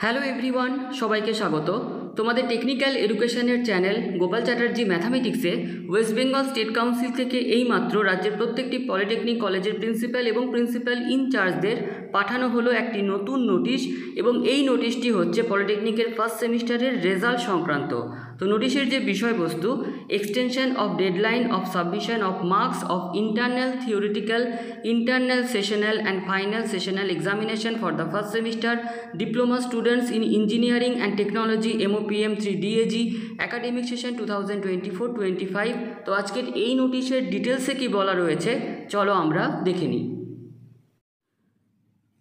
Hello everyone, সবাইকে স্বাগত। তোমাদের টেকনিক্যাল এডুকেশনের চ্যানেল গোপাল চ্যাটার্জি ম্যাথামেটিক্সে ওয়েস্ট বেঙ্গল স্টেট কাউন্সিল থেকে এইমাত্র রাজ্যের প্রত্যেকটি পলিটেকনিক কলেজের প্রিন্সিপাল এবং প্রিন্সিপাল ইনচার্জদের পাঠানো হলো একটি নতুন নোটিশ, এবং এই নোটিশটি হচ্ছে পলিটেকনিকের ফার্স্ট সেমিস্টারের রেজাল্ট সংক্রান্ত। তো নোটিশের যে বিষয়বস্তু, extension of deadline of submission of marks of internal theoretical, internal sessional and final sessional examination for the first semester diploma students in engineering and technology MOPM 3 DAG academic session 2024-25। তো আজকের এই নোটিশের ডিটেলসে কি বলা রয়েছে চলো আমরা দেখে নিই।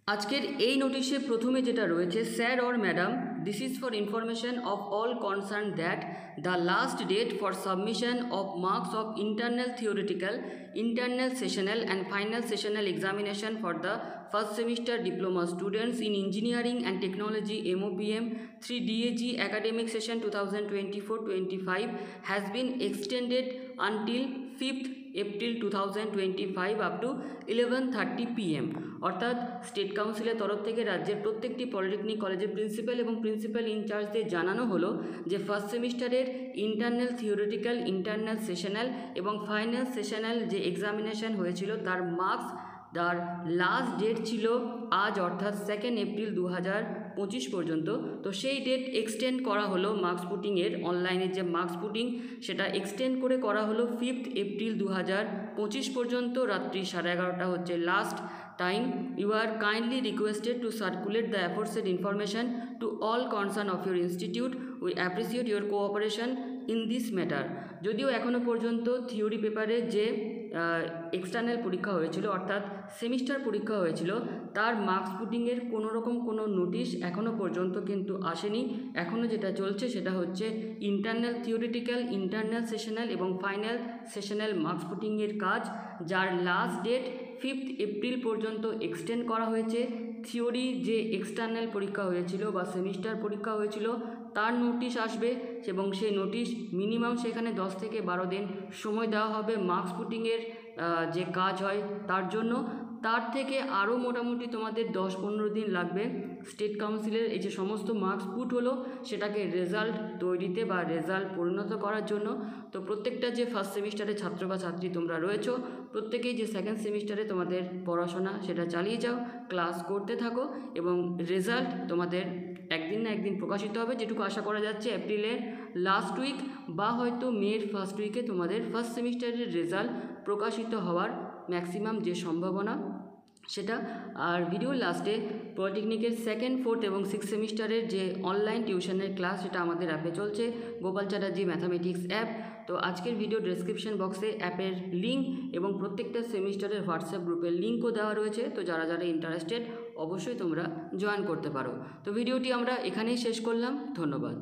আজকের এই নোটিশে প্রথমে যেটা রয়েছে, sir or madam, this is for information of all concern that the last date for submission of marks of internal theoretical, internal sessional and final sessional examination for the first semester diploma students in engineering and technology MOPM 3 DAG academic session 2024-25 has been extended until 5th April 2025 up to 11:30 PM। অর্থাৎ state কাউন্সিলের তরফ থেকে রাজ্যের প্রত্যেকটি polytechnic কলেজের principal এবং principal ইনচার্জদের জানানো হলো যে ফার্স্ট সেমিস্টারের ইন্টারনাল থিওরিটিক্যাল, ইন্টারনাল সেশনাল এবং ফাইনাল সেশনাল যে এক্সামিনেশন হয়েছিল তার মার্কস, তার লাস্ট ডেট ছিল আজ অর্থাৎ 2 এপ্রিল 2025 পর্যন্ত। তো সেই ডেট এক্সটেন্ড করা হলো, মার্কস পুটিংয়ের অনলাইনের যে মার্কস পুটিং সেটা এক্সটেন্ড করে করা হলো 5th এপ্রিল 2025 পর্যন্ত। রাত্রি 11:30 হচ্ছে last time. You are kindly requested to circulate the aforesaid information to all concern of your institute. We appreciate your cooperation in this matter. যদিও এখনও পর্যন্ত থিওরি পেপারে যে এক্সটার্নাল পরীক্ষা হয়েছিল অর্থাৎ সেমিস্টার পরীক্ষা হয়েছিল তার মার্কস পুটিংয়ের কোনো নোটিশ এখনও পর্যন্ত কিন্তু আসেনি। এখনও যেটা চলছে সেটা হচ্ছে ইন্টারনাল থিওরিটিক্যাল, ইন্টারনাল সেশনাল এবং ফাইনাল সেশনাল মার্কস পুটিংয়ের কাজ, যার লাস্ট ডেট 5th এপ্রিল পর্যন্ত এক্সটেন্ড করা হয়েছে। থিওরি যে এক্সটার্নাল পরীক্ষা হয়েছিল বা সেমিস্টার পরীক্ষা হয়েছিল তার নোটিশ আসবে, এবং সেই নোটিশ মিনিমাম সেখানে 10 থেকে 12 দিন সময় দেওয়া হবে মার্কস পুটিংয়ের যে কাজ হয় তার জন্য। তার থেকে আরও মোটামুটি তোমাদের 10-15 দিন লাগবে স্টেট কাউন্সিলের এই যে সমস্ত মার্কস পুট হলো সেটাকে রেজাল্ট তৈরিতে বা রেজাল্ট পরিণত করার জন্য। তো প্রত্যেকটা যে ফার্স্ট সেমিস্টারে ছাত্র বা ছাত্রী তোমরা রয়েছো, প্রত্যেকেই যে সেকেন্ড সেমিস্টারে তোমাদের পড়াশোনা সেটা চালিয়ে যাও, ক্লাস করতে থাকো, এবং রেজাল্ট তোমাদের একদিন না একদিন প্রকাশিত হবে। যেটুকু আশা করা যাচ্ছে এপ্রিলের লাস্ট উইক বা হয়তো মের ফার্স্ট উইকে তোমাদের ফার্স্ট সেমিস্টারের রেজাল্ট প্রকাশিত হওয়ার ম্যাক্সিমাম যে সম্ভাবনা সেটা। আর ভিডিও লাস্টে পলিটেকনিকের 2nd, 4th এবং 6th সেমিস্টারের যে অনলাইন টিউশনের ক্লাস সেটা আমাদের অ্যাপে চলছে, গোপাল চ্যাটার্জি ম্যাথামেটিক্স অ্যাপ। তো আজকের ভিডিও ডেসক্রিপশন বক্সে অ্যাপের লিঙ্ক এবং প্রত্যেকটা সেমিস্টারের হোয়াটসঅ্যাপ গ্রুপের লিঙ্কও দেওয়া রয়েছে। তো যারা যারা ইন্টারেস্টেড অবশ্যই তোমরা জয়েন করতে পারো। তো ভিডিওটি আমরা এখানেই শেষ করলাম। ধন্যবাদ।